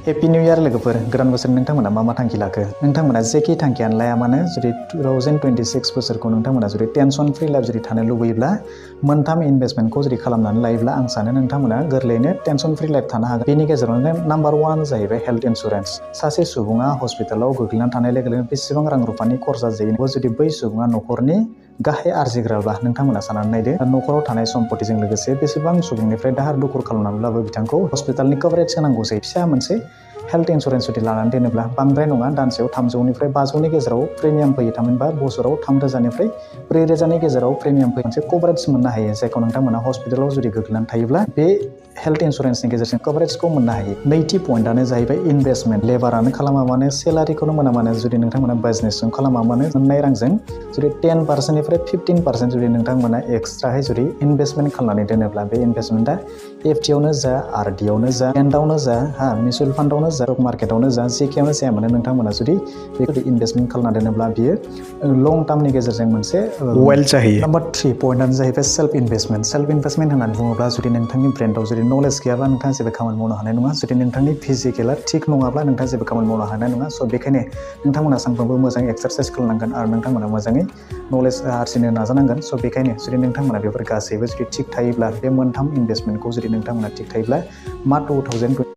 Happy new year लोगोफोर गोदान बोसोर नोंथांमोना मा थांखि लाखो नोंथांमोना जेखि थांखियानो लाया मानो जुदि 2026 बोसोरखौ नोंथांमोना जुदि टेनसन फ्रि लाइफ जुदि थानो लुबैयोब्ला मोनथाम इनभेस्टमेन्टखौ जुदि खालामनानै लायोब्ला आं सानो नोंथांमोना गोरलैयैनो टेनसन फ्रि लाइफ थानो हागोन। बेनि गेजेरावनो नाम्बार 1 जाहैबाय हेल्थ इन्सुरेन्स। सासे सुबुङा हस्पिटालाव गोग्लैनानै थानाय लोगो लोगो बेसेबां रां रुफानि खरसा जायो जुदि बै सुबुङा न'खरनि गाहाय आरजिग्राब्ला नोंथांमोना साननानै नायदो न'खराव थानाय सम्पतिजों लोगोसे बेसेबां सुबुंनिफ्राय दाहार दुखुर खालामनानैब्लाबो बिथांखौ हस्पिटालनि कभारेज होनांगौ जायो। फिसा मोनसे हेल्थ इन्सुरेन्स जुदि लानानै दोनोब्ला बांद्राय नङा, दानसेयाव 300निफ्राय 500नि गेजेराव प्रिमियाम फैयो, थामहिनबा बोसोराव 3000निफ्राय 4000नि गेजेराव प्रिमियाम फैयो। मोनसे कभारेज मोननो हायो जायखौ नोंथांमोना हस्पिटालाव जुदि गोग्लैनानै थायोब्ला बे हेल्थ इन्सुरेन्सनि गेजेरजों कभारेजखौ मोननो हायो। नैथि पइन्टआनो जाहैबाय इनभेस्टमेन्ट। लेबारानो खालामा मानो, सेलारिखौनो मोना मानो, जुदि नोंथांमोना बिजनेसजों खालामा मानो, मोननाय रांजों जुदि 10%निफ्राय 15% जुदि नोंथांमोना एक्सट्राहै जुदि इनभेस्टमेन्ट खालामनानै दोनोब्ला बे इनभेस्टमेन्टआ एफडिआवनो जा, आरडिआवनो जा, एन्डआवनो जा, मिउचुवेल फान्डआवनो जा, स्टक मार्केटआवनो जा, जेखियावनो जाया मानो नोंथांमोना जुदि बेखौ इनभेस्टमेन्ट खालामना दोनोब्ला बियो लं टार्मनि गेजेरजों मोनसे वेल्थ जाहैयो। नाम्बार 3 पइन्टआनो जाहैबाय सेल्फ इनभेस्टमेन्ट। सेल्फ इनभेस्टमेन्ट होननानै बुङोब्ला जुदि नोंथांनि ब्रेन्डआव जुदि नलेज गैयाब्ला नोंथाङा जेबो खामानि मावनो हानाय नङा। जुदि नोंथांनि फिजिकेला थिग नङाब्ला नोंथाङा जेबो खामानि मावनो हानाय नङा। स' बेखायनो नोंथांमोना सानफ्रोमबो मोजाङै एक्सारसाइस खालामनांगोन आरो नोंथांमोना मोजाङै नलेज आरजिनो नाजानांगोन। स' बेखायनो जुदि नोंथांमोना बेफोर गासैबो जुदि थिग थायोब्ला बे मोनथाम इनभेस्टमेन्टखौ जुदि नोंथांमोना थिग थायोब्ला मा 2020